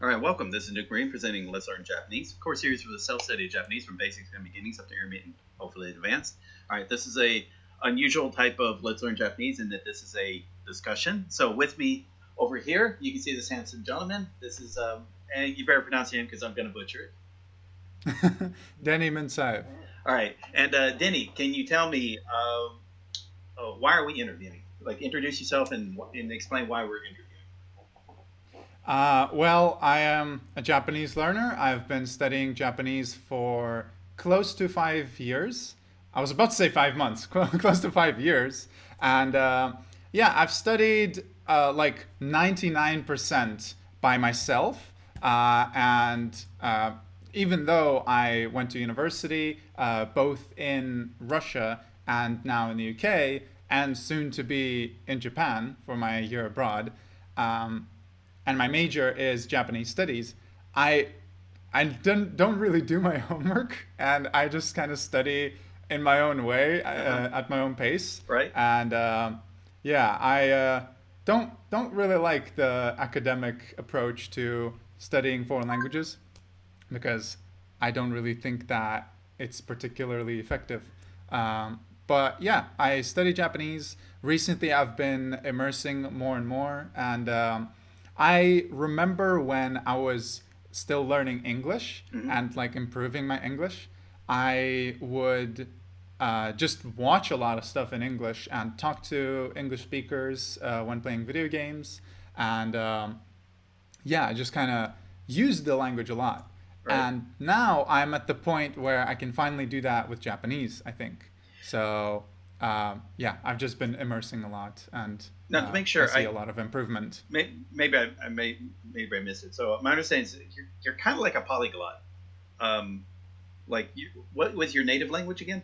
All right, welcome. This is Nukemarine presenting Let's Learn Japanese, a course series for the self-study of Japanese from basics and beginnings up to intermediate, hopefully advanced. All right, this is a unusual type of Let's Learn Japanese in that this is a discussion. So with me over here, you can see this handsome gentleman. This is, and you better pronounce him because I'm going to butcher it. Denny Minsaev. All right, and Denny, can you tell me why are we interviewing? Like, introduce yourself and explain why we're interviewing. Well, I am a Japanese learner. I've been studying Japanese for close to 5 years. I was about to say 5 months, close to 5 years. And yeah, I've studied like 99% by myself. And even though I went to university, both in Russia and now in the UK, and soon to be in Japan for my year abroad, and my major is Japanese studies, I don't really do my homework, and I just kind of study in my own way, at my own pace. Right. And yeah, I don't really like the academic approach to studying foreign languages because I don't really think that it's particularly effective. But yeah, I study Japanese. Recently, I've been immersing more and more, and I remember when I was still learning English and like improving my English, I would just watch a lot of stuff in English and talk to English speakers when playing video games. And yeah, I just kind of use the language a lot. Right. And now I'm at the point where I can finally do that with Japanese, I think. So yeah, I've just been immersing a lot, and Now, to make sure, I see a lot of improvement. maybe maybe I missed it. So my understanding is that you're kind of like a polyglot. What was your native language again?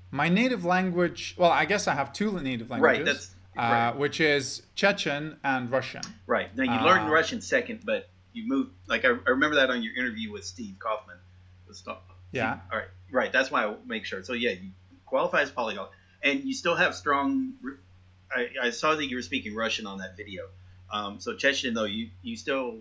My native language, well, I guess I have two native Right. languages, Right. which is Chechen and Russian. Right. Now you learned Russian second, but you moved. Like I remember that on your interview with Steve Kaufman. Yeah. All right. Right. That's why I make sure. So yeah, you qualify as polyglot, and you still have strong. I saw that you were speaking Russian on that video. So Chechen, though, you still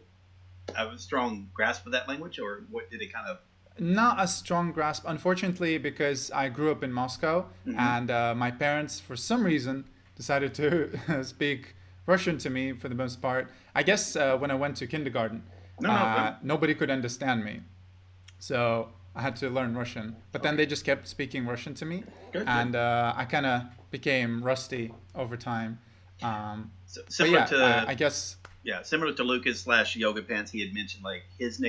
have a strong grasp of that language, or what did it kind of? Not a strong grasp, unfortunately, because I grew up in Moscow, and my parents, for some reason, decided to speak Russian to me for the most part. I guess when I went to kindergarten, No. nobody could understand me. So I had to learn Russian. But then they just kept speaking Russian to me. Good. And I kind of became rusty over time. So, But similar yeah, to I guess, Yeah, similar to Lucas / Yoga Pants, he had mentioned like his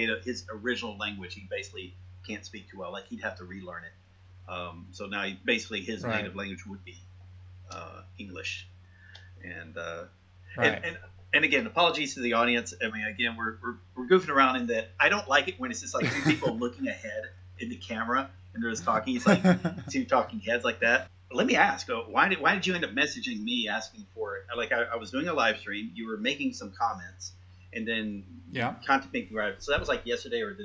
original language, he basically can't speak too well. Like he'd have to relearn it. So now basically his Right. native language would be English. And, right. and again, apologies to the audience. I mean, again, we're goofing around in that I don't like it when it's just like two people looking ahead in the camera and they're just talking. It's like two talking heads like that. Let me ask, why did you end up messaging me asking for it? Like I was doing a live stream, you were making some comments, and then Yeah. contacting me right. So that was like yesterday, or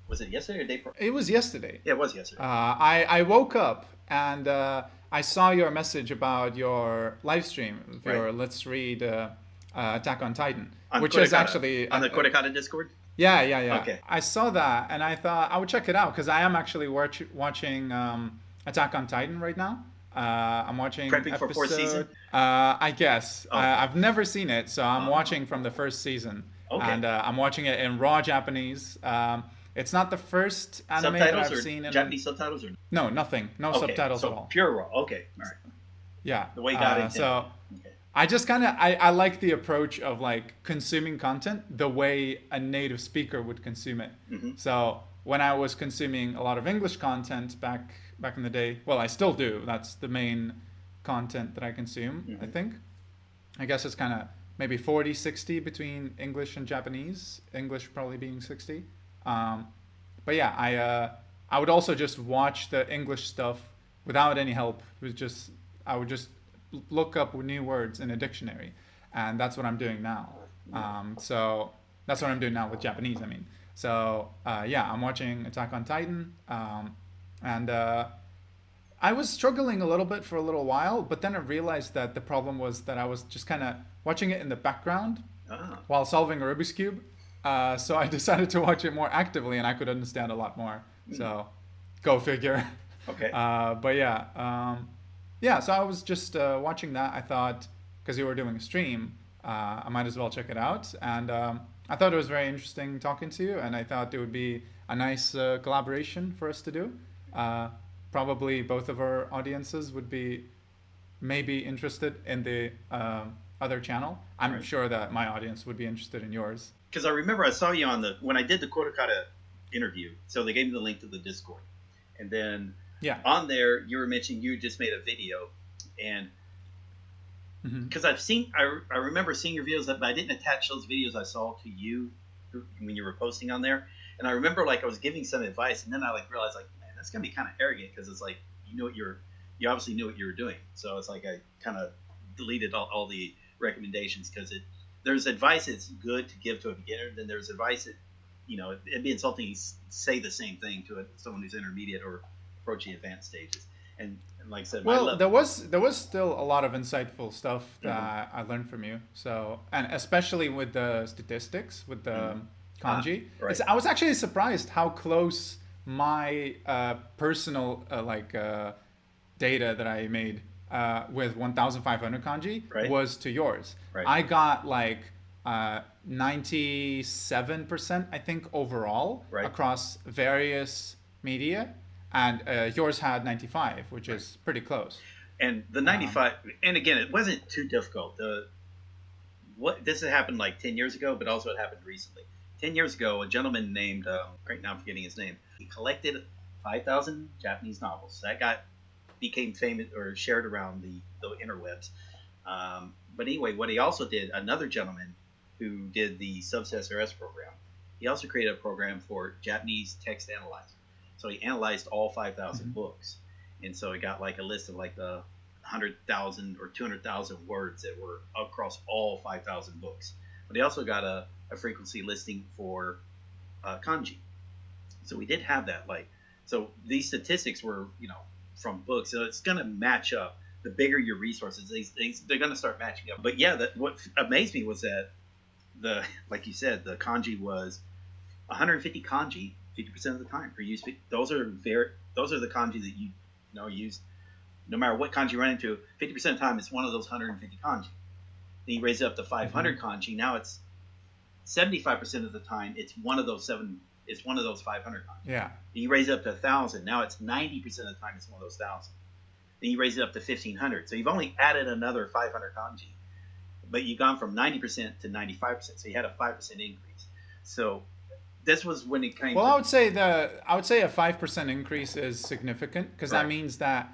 was it yesterday or the day before? It was yesterday. Yeah, it was yesterday. I woke up and I saw your message about your live stream, your Right. Let's Read Attack on Titan, On which is Kodakata. actually On the Kodakata Discord. yeah. Okay. I saw that and I thought I would check it out because I am actually watching Attack on Titan right now. I'm watching Prepping for fourth season? I guess Oh. I've never seen it, so I'm Oh. watching from the first season, Okay. and I'm watching it in raw Japanese. It's not the first anime that Subtitles I've or seen in Japanese subtitles or no, nothing. No okay, subtitles so at all. pure raw. Okay, all right. Yeah. The way God intended. So Okay. I just kind of I like the approach of like consuming content the way a native speaker would consume it. So when I was consuming a lot of English content back in the day, well, I still do. That's the main content that I consume, I think. I guess it's kind of maybe 40-60 between English and Japanese, English probably being 60. But yeah, I would also just watch the English stuff without any help. I would just look up new words in a dictionary, and that's what I'm doing now. So that's what I'm doing now with Japanese. I mean, so yeah, I'm watching Attack on Titan, and I was struggling a little bit for a little while, but then I realized that the problem was that I was just kind of watching it in the background, Ah. while solving a Rubik's Cube. So I decided to watch it more actively, and I could understand a lot more. Mm. So, go figure. Okay. But yeah, yeah. So I was just watching that. I thought because you were doing a stream, I might as well check it out. And I thought it was very interesting talking to you, and I thought it would be a nice collaboration for us to do. Uh, Probably both of our audiences would be maybe interested in the other channel. I'm Right. sure that my audience would be interested in yours. Because I remember I saw you on the when I did the Kotakata interview. So they gave me the link to the Discord, and then Yeah. on there you were mentioning you just made a video, and Mm-hmm. because I remember seeing your videos, but I didn't attach those videos I saw to you when you were posting on there. And I remember like I was giving some advice, and then I like realized like, man, that's gonna be kind of arrogant because it's like you obviously knew what you were doing. So it's like I kind of deleted all the recommendations because there's advice that's good to give to a beginner, then there's advice that it'd be insulting to say the same thing to someone who's intermediate or approaching advanced stages. And like I said, my Well, love. there was still a lot of insightful stuff Mhm. that I learned from you. So, and especially with the statistics, with the Mhm. kanji, Right. I was actually surprised how close my personal data that I made with 1,500 kanji Right. was to yours. Right. I got like 97%, I think, overall Right. across various media, and yours had 95, which Right. is pretty close. And the Um, 95, and again, it wasn't too difficult. This had happened like 10 years ago, but also it happened recently. 10 years ago, a gentleman named, right now I'm forgetting his name, he collected 5,000 Japanese novels. That became famous or shared around the interwebs. But anyway, what he also did, another gentleman who did the SubSS program, he also created a program for Japanese text analyzer. So he analyzed all 5,000 mhm. books. And so he got like a list of like the 100,000 or 200,000 words that were across all 5,000 books. But he also got a frequency listing for kanji. So we did have that. So these statistics were, from books. So it's going to match up. The bigger your resources, they're going to start matching up. But yeah, what amazed me was that like you said, the kanji was 150 kanji 50% of the time per use. Those are the kanji that use no matter what kanji you run into. 50% of the time, it's one of those 150 kanji. Then you raise it up to 500 kanji. Now it's 75% of the time it's one of those 500 kanji. Yeah. Then you raise it up to 1,000. Now it's 90% of the time it's one of those 1,000. Then you raise it up to 1,500. So you've only added another 500 kanji, but you've gone from 90% to 95%. So you had a 5% increase. So this was when it came. Well, I would say a 5% increase is significant because Right. that means that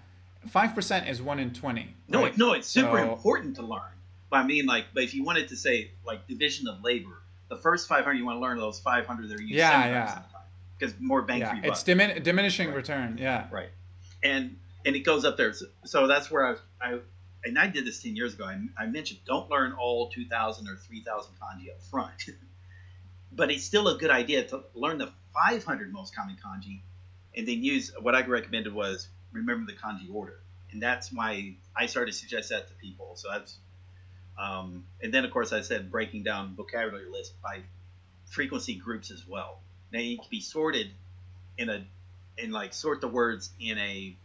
5% is 1 in 20. No, Right? no, it's super So, important to learn. But I mean, but if you wanted to say like division of labor, the first 500 you want to learn those 500 that are used Yeah, 75% yeah. of the time because more bang for yeah, your it's buck. diminishing Right. return. Yeah. Right. And it goes up there. So that's where I did this 10 years ago. I mentioned don't learn all 2,000 or 3,000 kanji up front. But it's still a good idea to learn the 500 most common kanji and then use what I recommended was remember the kanji order. And that's why I started to suggest that to people. So that's, and then of course I said breaking down vocabulary list by frequency groups as well. Now you can be sorted sort the words in a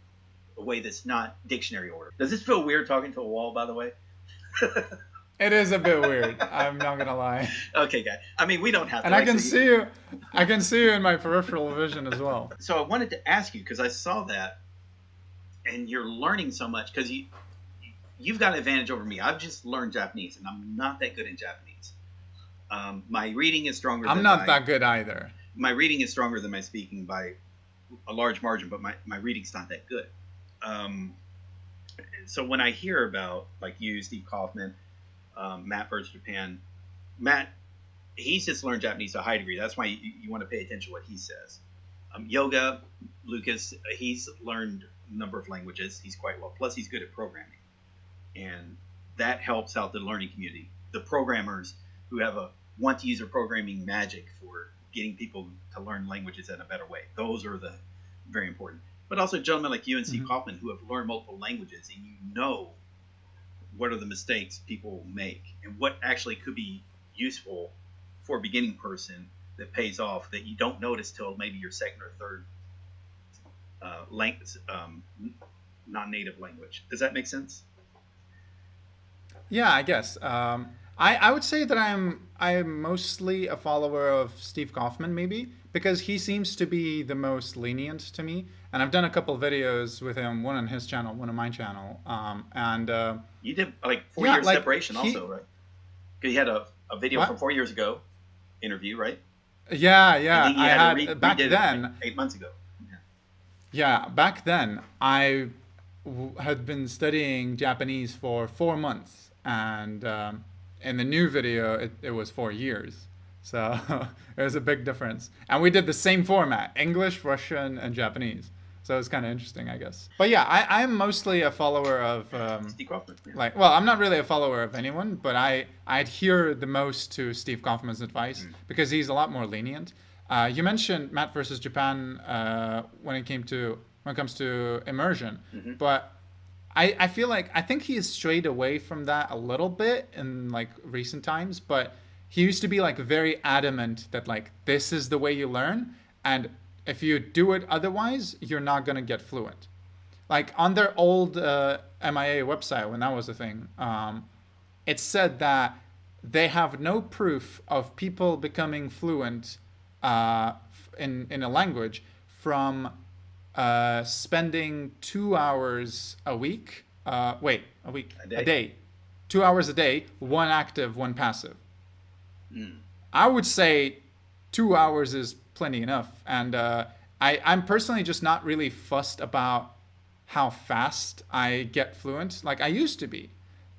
way that's not dictionary order. Does this feel weird talking to a wall, by the way? It is a bit weird. I'm not gonna lie. Okay, guy. I mean, we don't have to. And I like, can so see you. I can see you in my peripheral vision as well. So I wanted to ask you because I saw that, and you're learning so much because you've got an advantage over me. I've just learned Japanese, and I'm not that good in Japanese. My reading is stronger. I'm not that good either. My reading is stronger than my speaking by a large margin, but my reading's not that good. So when I hear about like you, Steve Kaufman, Matt Birds Japan, Matt, he's just learned Japanese to a high degree. That's why you want to pay attention to what he says. Yoga, Lucas, he's learned a number of languages. He's quite well. Plus, he's good at programming, and that helps out the learning community. The programmers who want to use their programming magic for getting people to learn languages in a better way. Those are the very important. But also gentlemen like you and Steve Kaufman who have learned multiple languages, and you know what are the mistakes people make and what actually could be useful for a beginning person that pays off that you don't notice till maybe your second or third language, non-native language. Does that make sense? Yeah, I guess. I would say that I'm mostly a follower of Steve Kaufman, maybe because he seems to be the most lenient to me, and I've done a couple videos with him, one on his channel, one on my channel, and You did like four yeah, years like separation he also, right? Because you had a video from what? 4 years ago interview, right? Yeah, And yeah, then you I had to had back redid it like then. 8 months ago. Yeah. Yeah, back then I had been studying Japanese for 4 months, and in the new video it was 4 years. So it was a big difference. And we did the same format: English, Russian, and Japanese. So it's kind of interesting, I guess. But yeah, I'm mostly a follower of Steve Kaufman. Yeah. like, well, I'm not really a follower of anyone, but I adhere the most to Steve Kaufman's advice because he's a lot more lenient. You mentioned Matt versus Japan when it comes to immersion, but I feel like I think he has strayed away from that a little bit in like recent times, but he used to be like very adamant that like this is the way you learn, and if you do it otherwise, you're not gonna get fluent. Like on their old MIA website when that was a thing, it said that they have no proof of people becoming fluent in a language from spending 2 hours a week. A week, A a day. day, 2 hours a day, one active, one passive. I would say 2 hours is plenty enough, and I'm personally just not really fussed about how fast I get fluent. Like I used to be,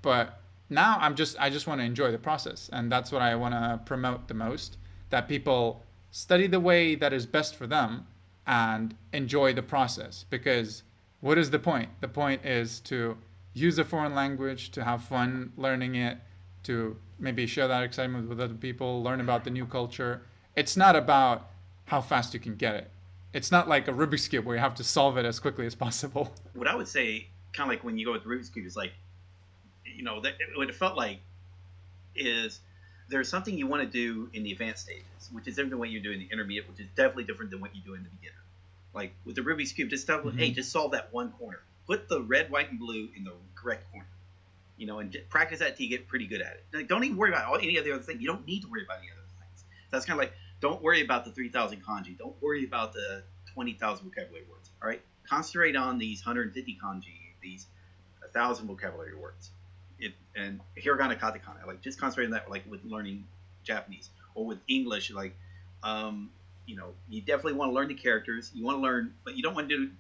but now I just want to enjoy the process, and that's what I want to promote the most. That people study the way that is best for them and enjoy the process. Because what is the point? The point is to use a foreign language, to have fun learning it, to maybe share that excitement with other people, learn about the new culture. It's not about how fast you can get it. It's not like a Rubik's Cube where you have to solve it as quickly as possible. What I would say, kind of like when you go with Rubik's Cube, is like, what it felt like is there's something you want to do in the advanced stages, which is different than what you do in the intermediate, which is definitely different than what you do in the beginner. Like with the Rubik's Cube, just tell, hey, just solve that one corner. Put the red, white, and blue in the correct corner. And practice that till you get pretty good at it. Like, don't even worry about any of the other things. You don't need to worry about any other things. That's kind of like, don't worry about the 3,000 kanji. Don't worry about the 20,000 vocabulary words. All right, concentrate on these 150 kanji, these 1,000 vocabulary words. And hiragana, katakana. Like just concentrate on that. Like with learning Japanese or with English, like you definitely want to learn the characters. You want to learn, but you don't want to do.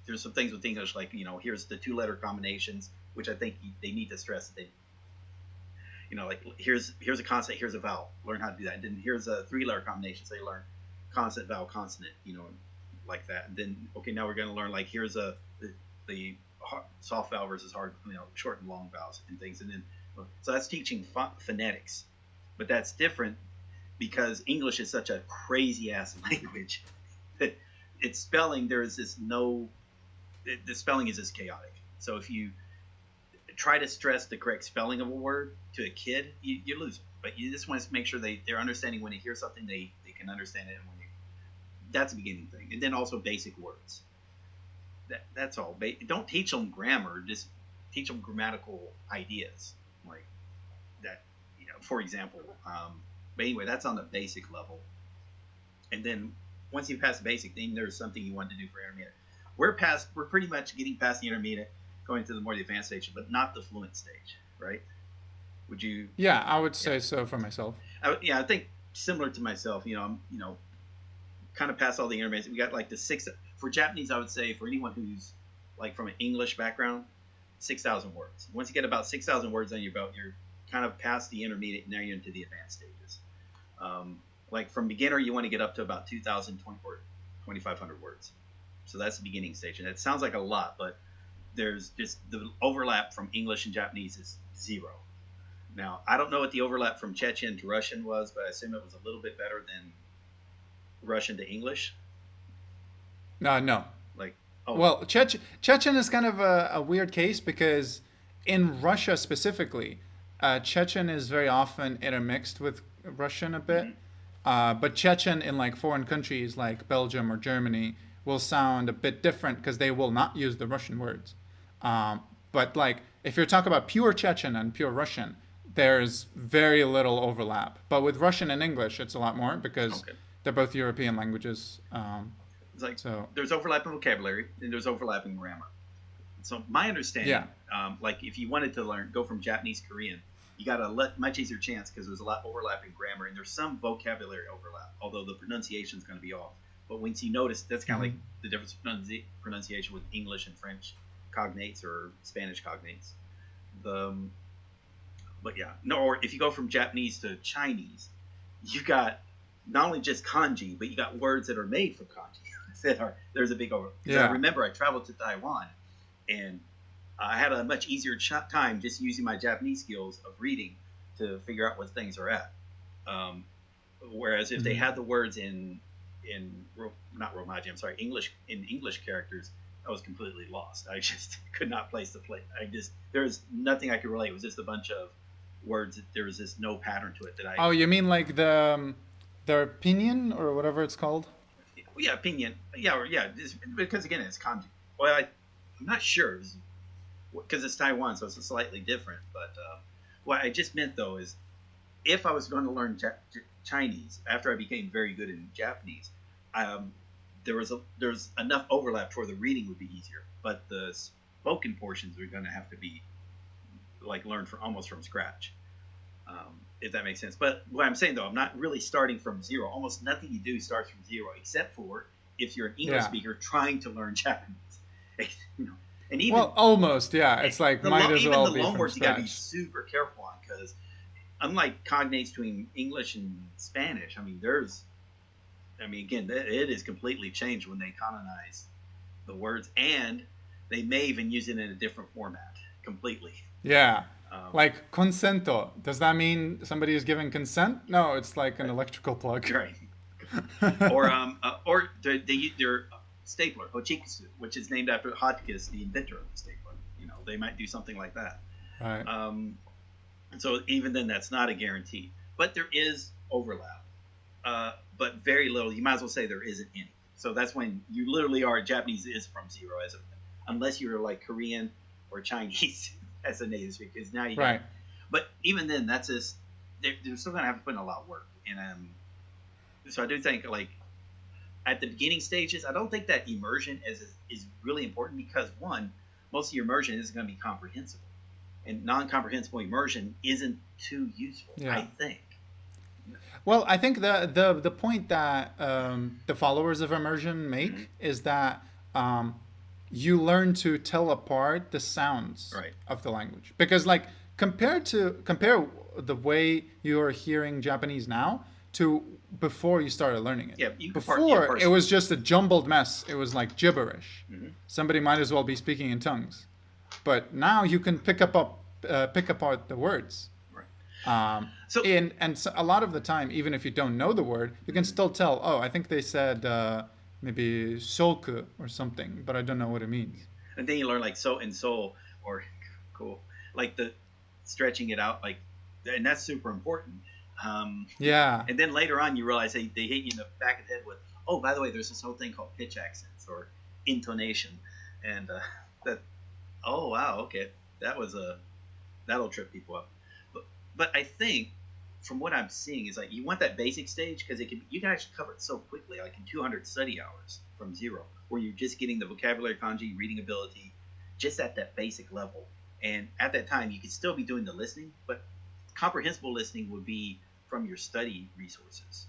There's some things with English, like here's the 2-letter combinations, which I think they need to stress that like here's a consonant, here's a vowel. Learn how to do that. And then here's a 3-letter combination. So you learn consonant, vowel, consonant, like that. And then now we're going to learn like here's the soft vowel versus hard, short and long vowels and things. And then so that's teaching phonetics, but that's different because English is such a crazy ass language that its spelling the spelling is just chaotic. So if you try to stress the correct spelling of a word to a kid, you lose them. But you just want to make sure they're understanding when they hear something, they can understand it. And that's a beginning thing. And then also basic words. That's all. Don't teach them grammar. Just teach them grammatical ideas. Like that, for example. But anyway, that's on the basic level. And then once you pass the basic, then there's something you want to do for intermediate. We're pretty much getting past the intermediate, going to the more advanced stage, but not the fluent stage, right? Would you? Yeah, I would say so for myself. I think similar to myself. I'm kind of past all the intermediate. We got like the 6 for Japanese. I would say for anyone who's like from an English background, 6,000 words. Once you get about 6,000 words on your belt, you're kind of past the intermediate, and now you're into the advanced stages. Like from beginner, you want to get up to about 2,000, 2,500 words. So that's the beginning stage, and it sounds like a lot, but there's just the overlap from English and Japanese is 0. Now, I don't know what the overlap from Chechen to Russian was, but I assume it was a little bit better than Russian to English. No. Like, well, Chechen is kind of a weird case because in Russia specifically, Chechen is very often intermixed with Russian a bit. Hmm. But Chechen in like foreign countries like Belgium or Germany will sound a bit different because they will not use the Russian words. But like if you're talking about pure Chechen and pure Russian, there's very little overlap. But with Russian and English, it's a lot more because Okay. they're both European languages. It's like So there's overlapping vocabulary and there's overlapping grammar. So my yeah, understanding, like if you wanted to learn, go from Japanese Korean, you got a much easier chance because there's a lot overlapping grammar and there's some vocabulary overlap, although the pronunciation is going to be off. But once you notice, that's kind of like mm-hmm. the difference in pronunciation with English and French cognates or Spanish cognates. The but yeah, no. Or if you go from Japanese to Chinese, you got not only just kanji, but you got words that are made from kanji. that are there's a big over. Because I Yeah. remember I traveled to Taiwan, and I had a much easier time just using my Japanese skills of reading to figure out what things are at. Um, Whereas if they Mm-hmm. had the words in not Romaji, I'm sorry, English characters, I was completely lost. I just could not place the play. There was nothing I could relate. It was just a bunch of words. There was just no pattern to it that I. Oh, you mean like the opinion or whatever it's called? Yeah, opinion. Yeah, or yeah, because again, it's kanji. Well, I'm not sure because it's Taiwan, so it's slightly different. But what I just meant though is if I was going to learn Chinese after I became very good in Japanese, um, there's enough overlap where the reading would be easier, but the spoken portions are going to have to be like learned from almost from scratch, if that makes sense. But what I'm saying though, I'm not really starting from zero. Almost nothing you do starts from zero, except for if you're an English Yeah. speaker trying to learn Japanese. you know, and even Well, almost. Yeah. It's like might as even well the be loan from words you got to be scratch. super careful on because unlike cognates between English and Spanish, I mean, again, it is completely changed when they colonize the words, and they may even use it in a different format completely. Yeah. Um, Like consento. Does that mean somebody is giving consent? No, it's like an right, electrical plug. right. Or their stapler, Hochikusu, which is named after Hotchkiss, the inventor of the stapler. They might do something like that. Right. And so even then, that's not a guarantee. But there is overlap, but very little. You might as well say there isn't any. So that's when you literally are Japanese is from zero, unless you're like Korean or Chinese as a native speaker. Because now you got. Right. But even then, that's just they're still gonna have to put in a lot of work. And so I do think like at the beginning stages, I don't think that immersion is really important because one, most of your immersion isn't going to be comprehensible, and non-comprehensible immersion isn't too useful. Yeah. I think. Well, I think the point that the followers of immersion make Mm-hmm. is that you learn to tell apart the sounds Right. of the language because like compare the way you are hearing Japanese now to before you started learning it. Yeah, you can Before parse it it. was just a jumbled mess. It was like gibberish. Mm-hmm. Somebody might as well be speaking in tongues. But now you can pick apart the words. Right. So And so a lot of the time, even if you don't know the word, you can still tell. Oh, I think they said maybe shoku or something, but I don't know what it means. and then you learn like so and so or cool like the stretching it out and that's super important. Yeah, And then later on, you realize they hit you in the back of the head with, oh, by the way, there's this whole thing called pitch accents or intonation, and that, oh wow, okay, that'll trip people up. But I think from what I'm seeing is like you want that basic stage because you can actually cover it so quickly, like in 200 study hours from zero, where you're just getting the vocabulary, kanji, reading ability, just at that basic level. And at that time, you could still be doing the listening, but comprehensible listening would be from your study resources,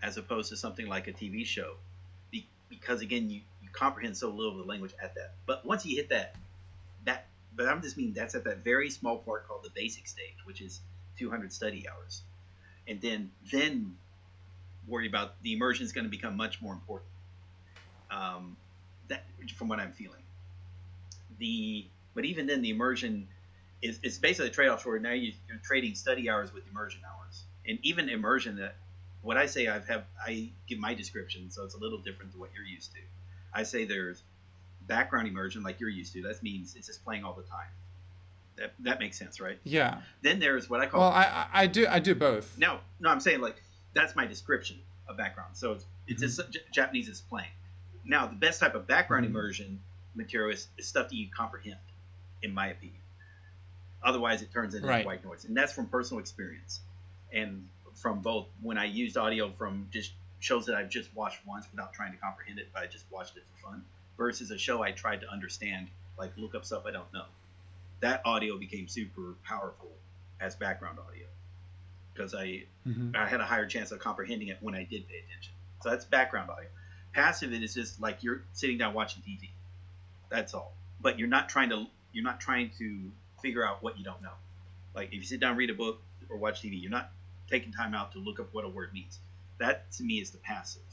as opposed to something like a TV show, because again, you comprehend so little of the language at that. But once you hit but I'm just meaning that's at that very small part called the basic stage, which is 200 study hours, and then worry about the immersion is going to become much more important. That from what I'm feeling, but even then the immersion it's basically a trade-off where now you're trading study hours with immersion hours, and even immersion that what I say I give my description, so it's a little different than what you're used to. I say there's background immersion like you're used to. That means it's just playing all the time. That makes sense, right? Yeah. Then there's what I Well, call I do both. no, I'm saying like that's my description of background. So it's just Japanese is playing. Now the best type of background immersion material is stuff that you comprehend, in my opinion. Otherwise, it turns into white noise, and that's from personal experience, and from both when I used audio from just shows that I've just watched once without trying to comprehend it, but I just watched it for fun, versus a show I tried to understand, like look up stuff I don't know. That audio became super powerful as background audio because I had a higher chance of comprehending it when I did pay attention. So that's background audio. Passive it is just like you're sitting down watching TV. That's all. But you're not trying to figure out what you don't know. Like if you sit down, read a book, or watch TV, you're not taking time out to look up what a word means. That to me is the passive.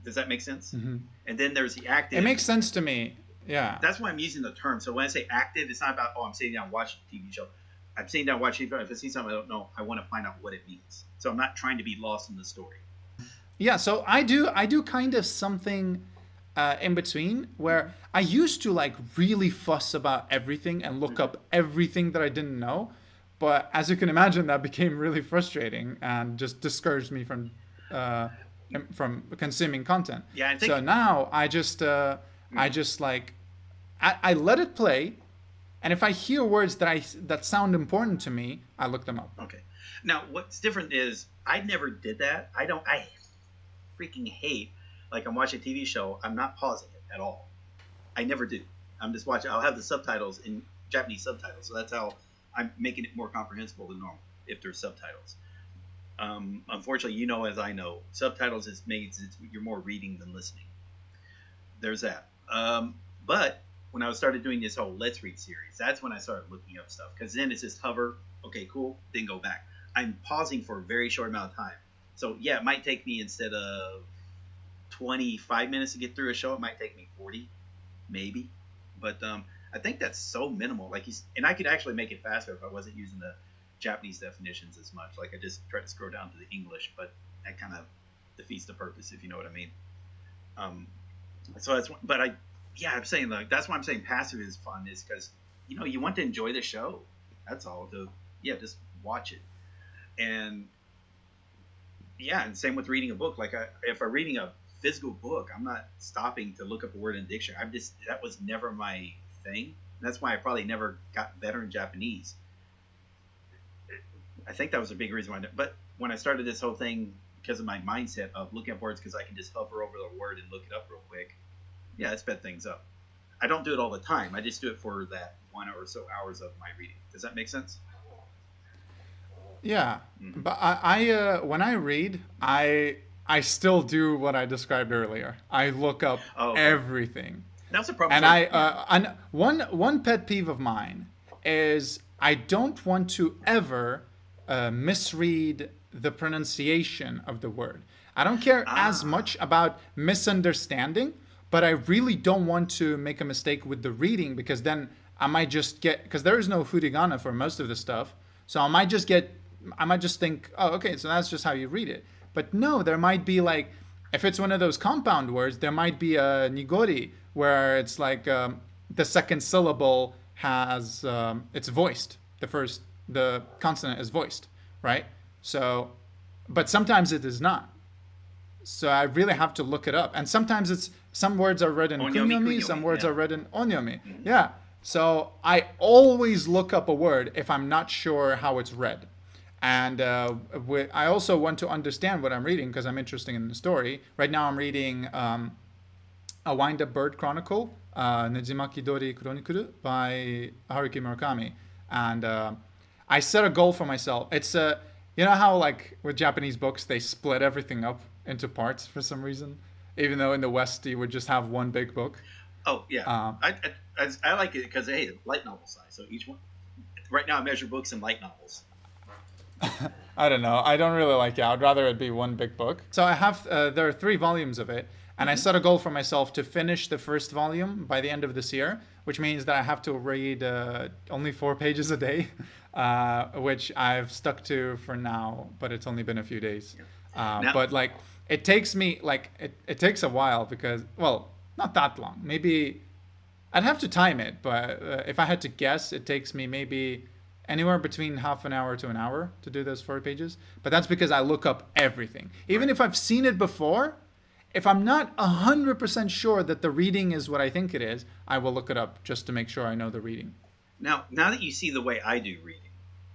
Does that make sense? And then there's the active. It makes sense to me. Yeah. That's why I'm using the term. So when I say active, it's not about I'm sitting down watching a TV show. I'm sitting down watching TV. If I see something I don't know, I want to find out what it means. So I'm not trying to be lost in the story. Yeah. So I do kind of something in between where I used to like really fuss about everything and look up everything that I didn't know. But as you can imagine, that became really frustrating and just discouraged me from consuming content. Yeah, I think so now I just like I let it play, and if I hear words that sound important to me, I look them up. Okay. Now what's different is I never did that. I freaking hate like I'm watching a TV show. I'm not pausing it at all. I never do. I'm just watching. I'll have the subtitles in Japanese subtitles, so that's how I'm making it more comprehensible than normal if there's subtitles. Unfortunately, as I know, subtitles you're more reading than listening. There's that. But when I started doing this whole Let's Read series, that's when I started looking up stuff. Because then it's just hover, okay, cool, then go back. I'm pausing for a very short amount of time. So, yeah, it might take me, instead of 25 minutes to get through a show, it might take me 40, maybe. But I think that's so minimal. And I could actually make it faster if I wasn't using the Japanese definitions as much. Like I just try to scroll down to the English, but that kind of defeats the purpose, if you know what I mean. So that's, but I'm saying like that's why I'm saying passive is fun, is because you want to enjoy the show. That's all. Just watch it, and and same with reading a book. Like if I'm reading a physical book, I'm not stopping to look up a word in the dictionary. That was never my thing. That's why I probably never got better in Japanese. I think that was a big reason why. But when I started this whole thing, because of my mindset of looking up words because I can just hover over the word and look it up real quick, it sped things up. I don't do it all the time. I just do it for that 1 or so hours of my reading. Does that make sense? Yeah, but I when I read, I still do what I described earlier. I look up everything. That's a problem. And one pet peeve of mine is I don't want to ever misread the pronunciation of the word. I don't care as much about misunderstanding, but I really don't want to make a mistake with the reading, because then I might just because there is no furigana for most of the stuff, so I might just think, oh, okay, so that's just how you read it. But no, there might be like, if it's one of those compound words, there might be a nigori where it's like the second syllable has it's voiced. The consonant is voiced, right? So, but sometimes it is not. So I really have to look it up. And sometimes some words are read in kunyomi, some words are read in onyomi. Mm-hmm. Yeah. So I always look up a word if I'm not sure how it's read. And I also want to understand what I'm reading because I'm interested in the story. Right now I'm reading A Wind-Up Bird Chronicle, Nejimaki Dori Chronicle by Haruki Murakami. And I set a goal for myself. It's you know how like with Japanese books, they split everything up into parts for some reason? Even though in the West, you would just have one big book. Oh, yeah. I like it because, hey, light novel size. So each one, right now I measure books in light novels. I don't know. I don't really like it. I'd rather it be one big book. So I have, there are 3 volumes of it. And I set a goal for myself to finish the first volume by the end of this year, which means that I have to read only 4 pages a day, which I've stuck to for now, but it's only been a few days. But like, it takes me, like, it takes a while because, well, not that long. Maybe I'd have to time it, but if I had to guess, it takes me maybe anywhere between half an hour to an hour to do those 4 pages. But that's because I look up everything. Even if I've seen it before, if I'm not 100% sure that the reading is what I think it is, I will look it up just to make sure I know the reading. Now that you see the way I do reading,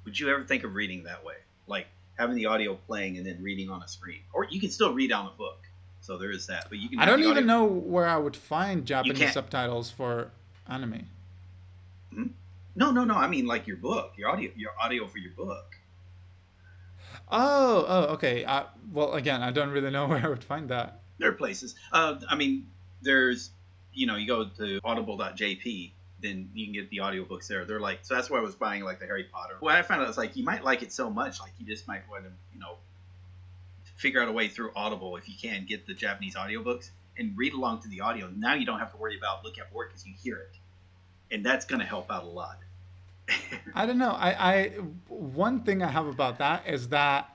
would you ever think of reading that way? Like having the audio playing and then reading on a screen? Or you can still read on a book. So there is that. But you can. I don't even know where I would find Japanese subtitles for anime. Hmm? No. I mean, like your book, your audio for your book. Oh, okay. Well, again, I don't really know where I would find that. There are places. I mean, there's, you go to audible.jp, then you can get the audiobooks there. They're like, so that's why I was buying like the Harry Potter. Well, I found out it's like you might like it so much, like you just might want to, figure out a way through Audible if you can get the Japanese audiobooks and read along to the audio. Now you don't have to worry about looking at work because you hear it, and that's going to help out a lot. I don't know. I one thing I have about that is that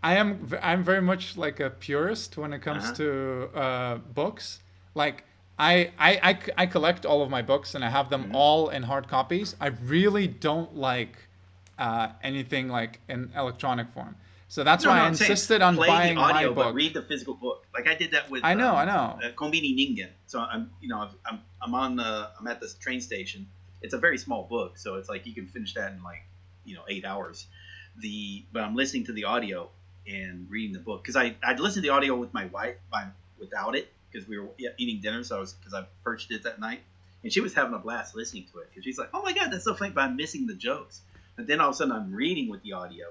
I'm very much like a purist when it comes to books. Like I collect all of my books and I have them all in hard copies. I really don't like anything like in electronic form. So that's why I insisted on buying the audio, my book. But read the physical book. Like I did that with. I know. Konbini Ningen. So I'm at this train station. It's a very small book, so it's like you can finish that in like 8 hours. But I'm listening to the audio and reading the book because I'd listen to the audio with my wife without it because we were eating dinner. So because I purchased it that night, and she was having a blast listening to it because she's like, "Oh my god, that's so funny!" But I'm missing the jokes. And then all of a sudden I'm reading with the audio.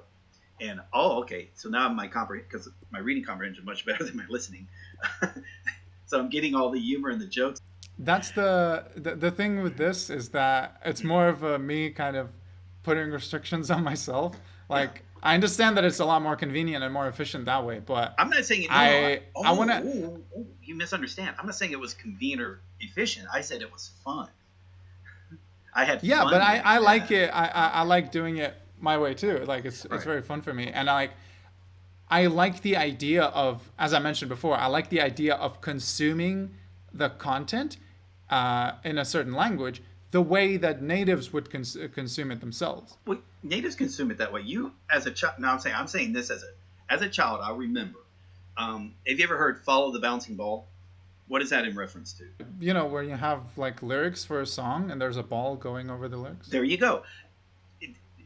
And okay, so now because my reading comprehension is much better than my listening, so I'm getting all the humor and the jokes. That's the thing with this is that it's more of me kind of putting restrictions on myself. Like I understand that it's a lot more convenient and more efficient that way, but I'm not saying I want to. You misunderstand. I'm not saying it was convenient or efficient. I said it was fun. I had fun. But I like it. I like doing it my way too. Like it's very fun for me, and I like the idea of, as I mentioned before, I like the idea of consuming the content in a certain language the way that natives would consume it themselves. Well, natives consume it that way. You as a child. Now I'm saying this as a child. I remember. Have you ever heard "Follow the Bouncing Ball"? What is that in reference to? Where you have like lyrics for a song and there's a ball going over the lyrics. There you go.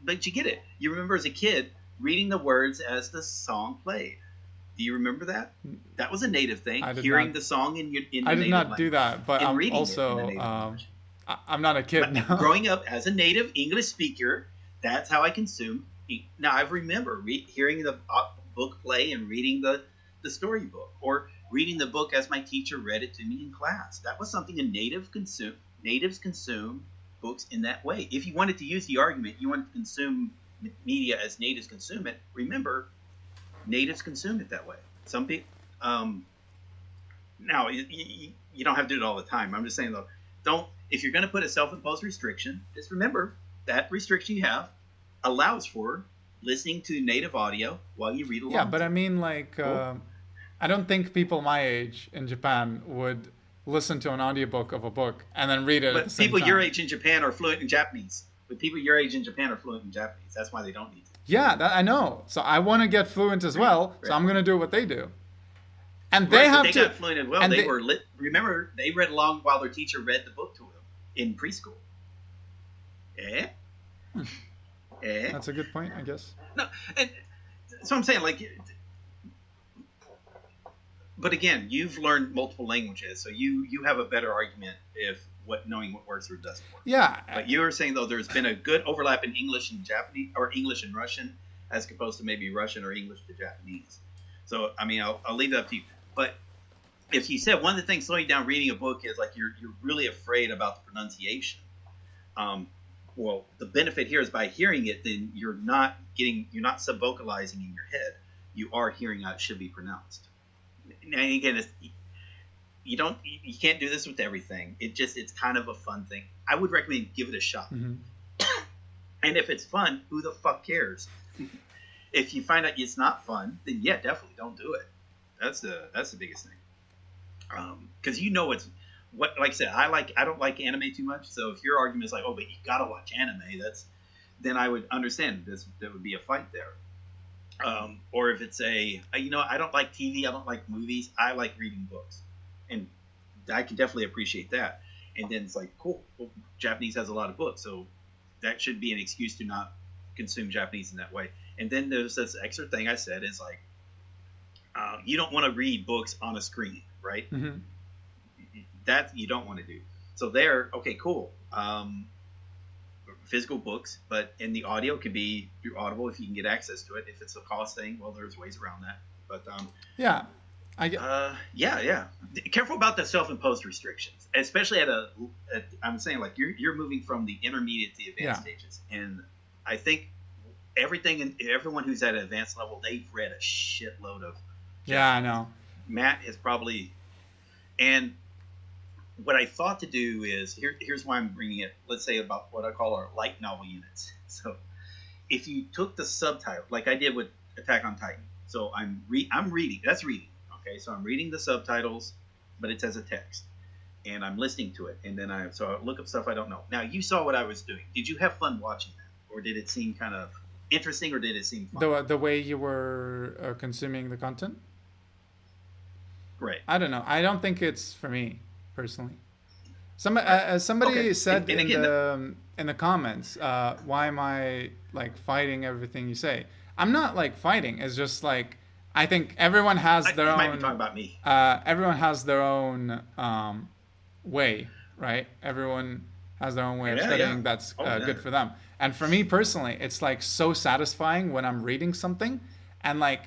But you get it. You remember as a kid reading the words as the song played. Do you remember that? That was a native thing. Hearing the song in the I did not language, do that, but I'm also I'm not a kid now. Growing up as a native English speaker, that's how I consume. Now I remember hearing the book play and reading the storybook, or reading the book as my teacher read it to me in class. That was something natives consume books in that way. If you wanted to use the argument, you wanted to consume media as natives consume it, remember, natives consume it that way. Some people, now you don't have to do it all the time. I'm just saying though, if you're going to put a self-imposed restriction, just remember that restriction you have allows for listening to native audio while you read along. Yeah, but I mean I don't think people my age in Japan would listen to an audiobook of a book and then read it at the same time. But people your age in Japan are fluent in Japanese. That's why they don't need to. Yeah, I know. So I want to get fluent as well. Right. So I'm going to do what they do. And they have to. They got fluent as well. They were lit. Remember, they read along while their teacher read the book to them in preschool. That's a good point, I guess. No, and so I'm saying but again, you've learned multiple languages, so you have a better argument knowing what works or doesn't work. Yeah. But you were saying though there's been a good overlap in English and Japanese, or English and Russian, as opposed to maybe Russian or English to Japanese. So I mean, I'll leave it up to you. But if you said one of the things slowing down reading a book is like you're really afraid about the pronunciation. Well, the benefit here is by hearing it, then you're not subvocalizing in your head. You are hearing how it should be pronounced. And again, you can't do this with everything. It's kind of a fun thing. I would recommend give it a shot. Mm-hmm. And if it's fun, who the fuck cares? If you find out it's not fun, then yeah, definitely don't do it. That's the biggest thing. Because what, like I said, I don't like anime too much. So if your argument is like, oh, but you gotta watch anime, then I would understand there would be a fight there. Or if it's I don't like TV, I don't like movies, I like reading books, and I can definitely appreciate that. And then it's like, cool, well, Japanese has a lot of books, so that should be an excuse to not consume Japanese in that way. And then there's this extra thing I said is like, you don't want to read books on a screen, right? Mm-hmm. That you don't want to do. So there, okay, cool. Physical books, but in the audio can be through Audible if you can get access to it. If it's a cost thing, well, there's ways around that. But yeah, yeah. Careful about the self-imposed restrictions, especially I'm saying like you're moving from the intermediate to the advanced stages, and I think everyone who's at an advanced level, they've read a shitload of. Yeah, I know. Matt has probably, and what I thought to do is here's why I'm bringing it. Let's say about what I call our light novel units. So if you took the subtitle, like I did with Attack on Titan, so I'm reading. That's reading. Okay, so I'm reading the subtitles, but it's as a text, and I'm listening to it, and then I look up stuff I don't know. Now you saw what I was doing. Did you have fun watching that, or did it seem kind of interesting, or did it seem fun? The way you were consuming the content. Right. I don't know. I don't think it's for me personally. Somebody said in the comments, why am I like fighting everything you say? I'm not like fighting. It's just like I think everyone has their own. Might be talking about me. Everyone has their own way, right? Everyone has their own way of studying that's good for them. And for me personally, it's like so satisfying when I'm reading something, and like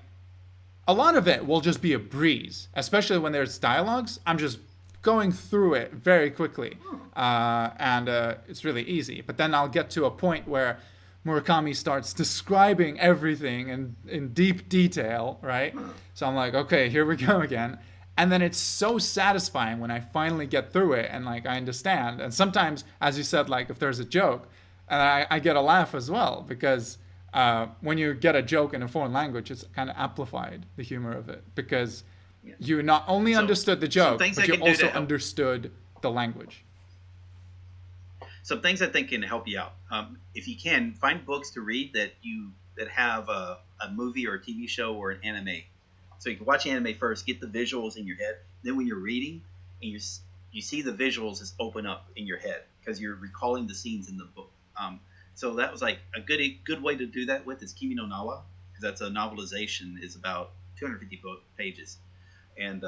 a lot of it will just be a breeze, especially when there's dialogues. I'm just going through it very quickly, and it's really easy. But then I'll get to a point where Murakami starts describing everything in deep detail, right? So I'm like, okay, here we go again. And then it's so satisfying when I finally get through it and like I understand. And sometimes, as you said, like if there's a joke, I get a laugh as well, because when you get a joke in a foreign language, it's kind of amplified, the humor of it, because you not only understood the joke, but you also understood the language. Some things I think can help you out. If you can, find books to read that have a movie or a TV show or an anime. So you can watch anime first, get the visuals in your head. Then when you're reading and you see the visuals just open up in your head because you're recalling the scenes in the book. So that was like a good way to do that with is Kimi no Nawa, because that's a novelization. Is about 250 pages. And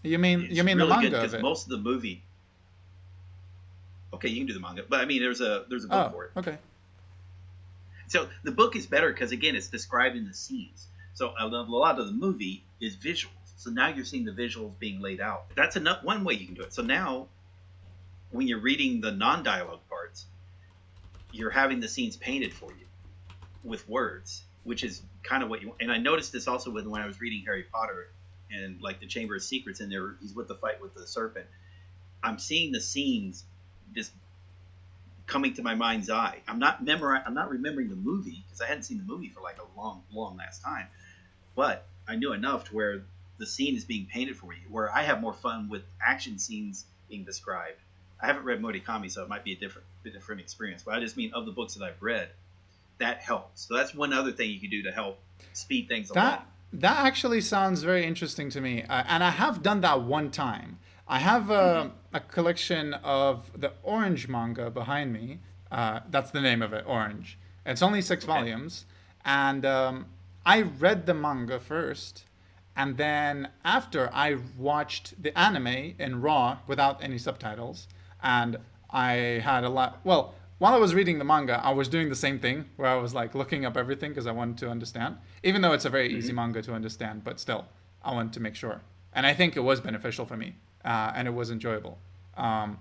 you mean really the manga because of it? Most of the movie. Okay, you can do the manga, but I mean there's a book for it. Okay. So the book is better because again it's describing the scenes. So a lot of the movie is visuals. So now you're seeing the visuals being laid out. That's one way you can do it. So now when you're reading the non-dialogue parts, you're having the scenes painted for you with words, which is kind of what you want. And I noticed this also when I was reading Harry Potter and like the Chamber of Secrets, and he's with the fight with the serpent. I'm seeing the scenes just coming to my mind's eye. I'm not remembering the movie because I hadn't seen the movie for like a long last time. But I knew enough to where the scene is being painted for you, where I have more fun with action scenes being described. I haven't read Murakami, so it might be a different experience. But I just mean of the books that I've read, that helps. So that's one other thing you can do to help speed things along. That actually sounds very interesting to me. And I have done that one time. I have a collection of the Orange manga behind me. That's the name of it, Orange. It's only 6 volumes. And I read the manga first. And then after, I watched the anime in RAW without any subtitles. And I had a lot... Well, while I was reading the manga, I was doing the same thing, where I was like looking up everything because I wanted to understand. Even though it's a very easy manga to understand, but still, I wanted to make sure. And I think it was beneficial for me. And it was enjoyable. And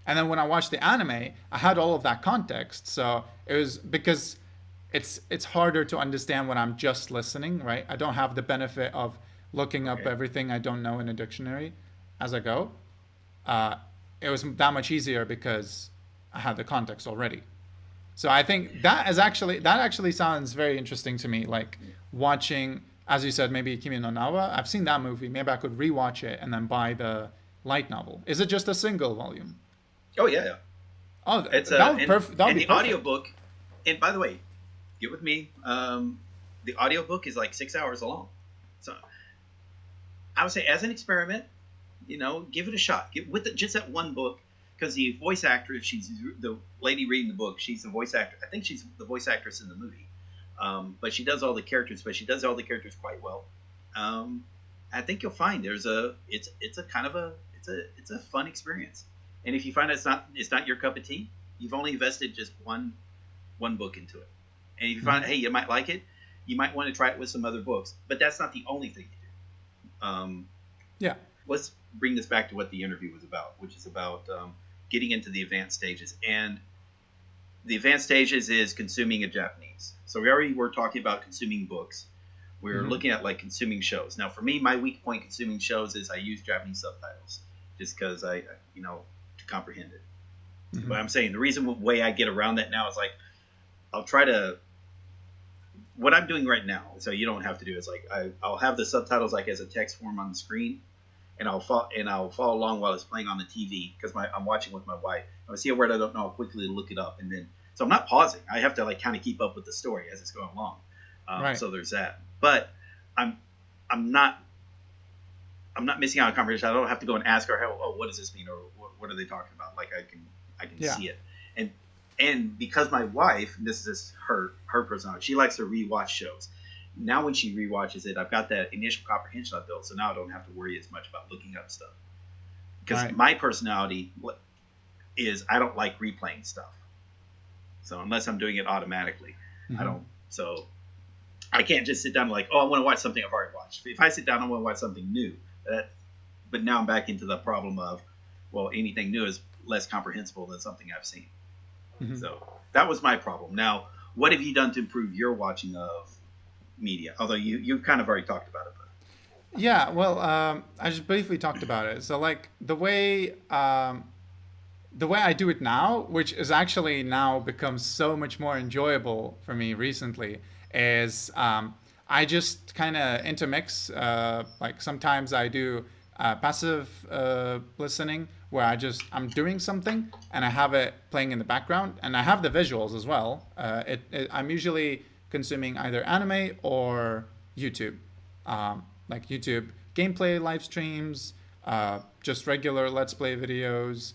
then when I watched the anime, I had all of that context. So it was because it's harder to understand when I'm just listening, right? I don't have the benefit of looking up everything I don't know in a dictionary as I go. It was that much easier because I had the context already. So I think that actually sounds very interesting to me. Like watching, as you said, maybe Kimi no Nawa. I've seen that movie. Maybe I could rewatch it and then buy the light novel? Is it just a single volume? Oh yeah, yeah. Oh, It's that would that would and be the perfect. audiobook. And by the way, get with me. The audiobook is like 6 hours long. So I would say, as an experiment, give it a shot. Get with just that one book, because the voice actress, she's the lady reading the book. She's the voice actor. I think she's the voice actress in the movie, but she does all the characters. But she does all the characters quite well. I think you'll find it's a kind of it's a fun experience. And if you find it's not your cup of tea, you've only invested just one book into it. And if you find, hey, you might like it, you might want to try it with some other books. But that's not the only thing you do. Yeah. Let's bring this back to what the interview was about, which is about getting into the advanced stages. And the advanced stages is consuming a Japanese. So we already were talking about consuming books. We're looking at like consuming shows. Now, for me, my weak point consuming shows is I use Japanese subtitles just because to comprehend it. But I'm saying the way I get around that now is like I'll try to. What I'm doing right now, so you don't have to do, is like I'll have the subtitles like as a text form on the screen, and I'll follow along while it's playing on the TV because I'm watching with my wife. If I see a word I don't know, I'll quickly look it up, and then so I'm not pausing. I have to like kind of keep up with the story as it's going along. Right. So there's that. But I'm not missing out on a conversation. I don't have to go and ask her, oh, what does this mean, or what are they talking about? Like I can see it, and because my wife, this is her personality, she likes to rewatch shows. Now when she rewatches it, I've got that initial comprehension I built, so now I don't have to worry as much about looking up stuff. Because my personality is I don't like replaying stuff. So unless I'm doing it automatically, I don't. So I can't just sit down and like, oh, I want to watch something I've already watched. If I sit down, I want to watch something new. But now I'm back into the problem of, well, anything new is less comprehensible than something I've seen. So that was my problem. Now, what have you done to improve your watching of media? Although you kind of already talked about it. But. Yeah, well, I just briefly talked about it. So like the way I do it now, which is actually now become so much more enjoyable for me recently, is I just kind of intermix. Like sometimes I do passive listening, where I'm doing something and I have it playing in the background, and I have the visuals as well. I'm usually consuming either anime or YouTube, like YouTube gameplay live streams, just regular Let's Play videos.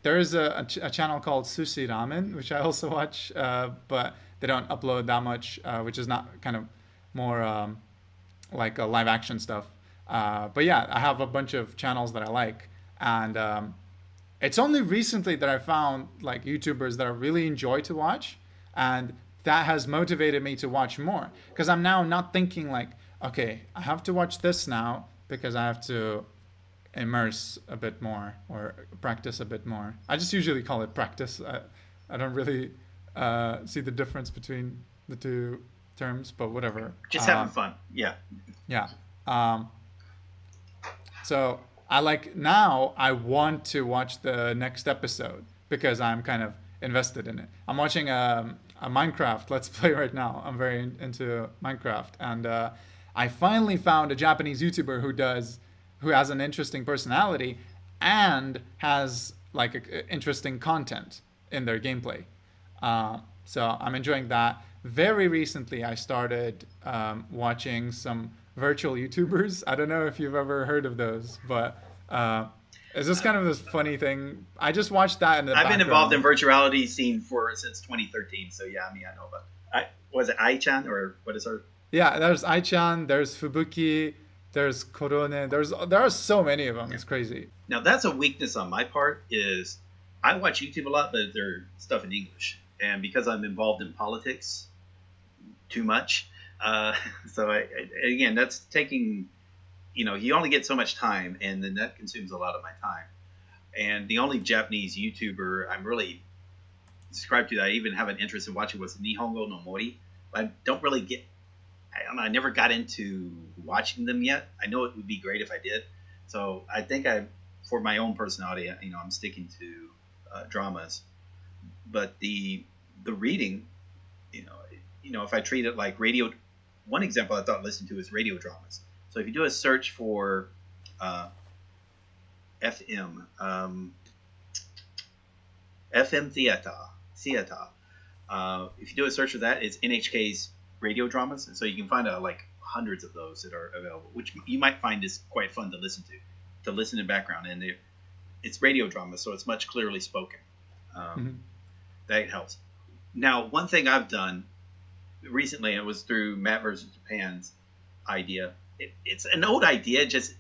There is a channel called Sushi Ramen, which I also watch, but they don't upload that much, which is not kind of more like a live action stuff. But yeah, I have a bunch of channels that I like, and it's only recently that I found like YouTubers that I really enjoy to watch, and that has motivated me to watch more, because I'm now not thinking like, okay, I have to watch this now because I have to immerse a bit more or practice a bit more. I just usually call it practice. I don't really see the difference between the two terms, but whatever. Just having fun. Yeah. Yeah. So I want to watch the next episode because I'm kind of invested in it. I'm watching a Minecraft Let's Play right now. I'm very into Minecraft, and I finally found a Japanese YouTuber who has an interesting personality and has like interesting content in their gameplay. So I'm enjoying that. Very recently, I started watching some virtual YouTubers. I don't know if you've ever heard of those, but it's just kind of this funny thing. I just watched that in the I've background. been involved in virtuality scene since 2013, so yeah, I know about it. Was it Ai-chan, or what is her? Yeah, there's Ai-chan, there's Fubuki, there's Korone, there are so many of them. It's crazy. Now that's a weakness on my part, is I watch YouTube a lot, but they're stuff in English. And because I'm involved in politics too much, so again, that's taking, you only get so much time, and then that consumes a lot of my time. And the only Japanese YouTuber I'm really subscribed to that I even have an interest in watching was Nihongo no Mori. I don't really get, I never got into watching them yet. I know it would be great if I did. So I think for my own personality, I'm sticking to dramas. But the reading, if I treat it like radio, one example I thought listening to is radio dramas. So if you do a search for FM. FM Theater. If you do a search for that, it's NHK's radio dramas, and so you can find like hundreds of those that are available, which you might find is quite fun to listen in background. And it's radio drama, so it's much clearly spoken. That helps. Now, one thing I've done recently, it was through Matt vs. Japan's idea. It's an old idea, just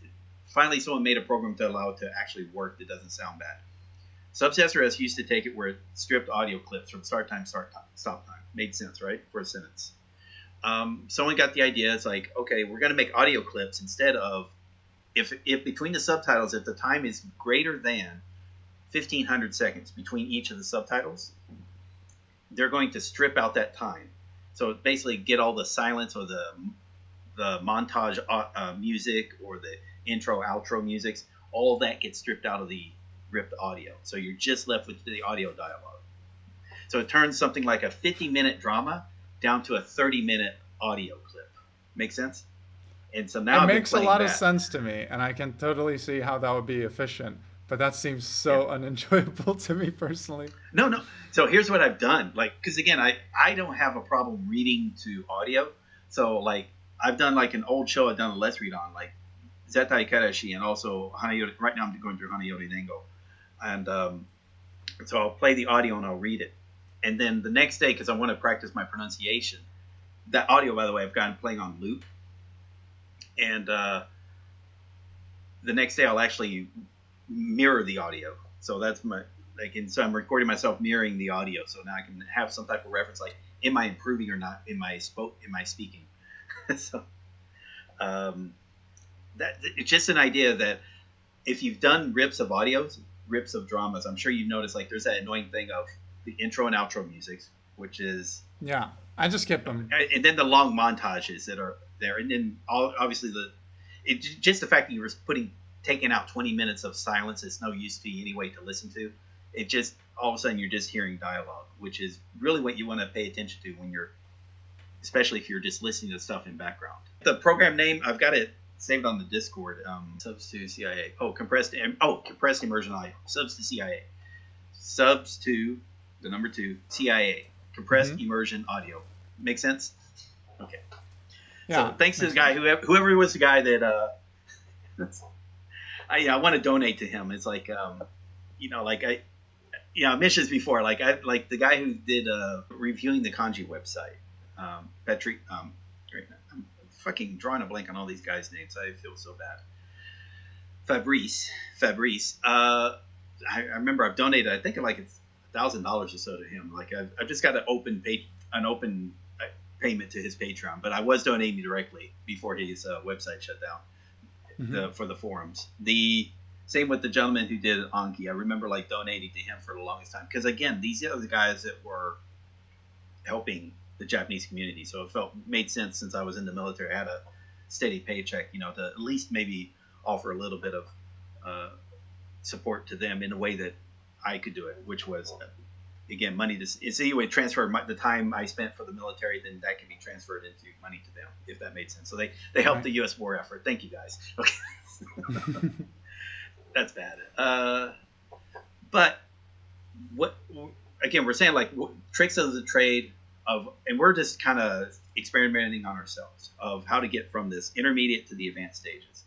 finally someone made a program to allow it to actually work that doesn't sound bad. SubSRS used to take it where it stripped audio clips from start time, stop time. Made sense, right? For a sentence. Someone got the idea. It's like, okay, we're going to make audio clips instead of, if between the subtitles, if the time is greater than 1,500 seconds between each of the subtitles, they're going to strip out that time. So basically get all the silence or the montage music or the intro, outro musics, all of that gets stripped out of the ripped audio. So you're just left with the audio dialogue. So it turns something like a 50-minute drama down to a 30-minute audio clip. Make sense? And so now it makes a lot of sense to me, and I can totally see how that would be efficient. But that seems so unenjoyable to me personally. No. So here's what I've done. Like, because again, I don't have a problem reading to audio. So like I've done like an old show I've done a Let's Read on, like Zetai Karashi, and also Hanayori. Right now I'm going through Hanayori Dengo. And so I'll play the audio and I'll read it. And then the next day, because I want to practice my pronunciation, that audio, by the way, I've gotten playing on loop. And the next day I'll actually mirror the audio. So that's so I'm recording myself mirroring the audio. So now I can have some type of reference, like, am I improving or not? Am I speaking? So that it's just an idea that if you've done rips of dramas, I'm sure you've noticed, like, there's that annoying thing of the intro and outro musics, which is I just skip them, and then the long montages that are there, and then obviously just the fact that you're taking out 20 minutes of silence is no use to you anyway to listen to. It just all of a sudden you're just hearing dialogue, which is really what you want to pay attention to when especially if you're just listening to stuff in background. The program name, I've got it saved on the Discord. Subs to CIA. Compressed immersion audio. Subs to CIA. Subs to the number 2 CIA. Compressed immersion audio. Make sense? Okay. Yeah. So thanks to the guy, whoever was the guy that I want to donate to him. It's like I mentioned this before. Like the guy who did reviewing the kanji website. Petri. I'm fucking drawing a blank on all these guys' names. I feel so bad. Fabrice. I remember I've donated, I think, like $1,000 or so to him. Like I've just got an open payment to his Patreon, but I was donating directly before his website shut down for the forums. The same with the gentleman who did Anki. I remember like donating to him for the longest time because, again, these are the guys that were helping the Japanese community. So it made sense, since I was in the military. I had a steady paycheck, to at least maybe offer a little bit of support to them in a way that I could do it, which was, again, money to transfer the time I spent for the military, then that can be transferred into money to them, if that made sense. So they helped the U.S. war effort. Thank you, guys. Okay. That's bad. But what, again, we're saying, like, tricks of the trade and we're just kind of experimenting on ourselves of how to get from this intermediate to the advanced stages.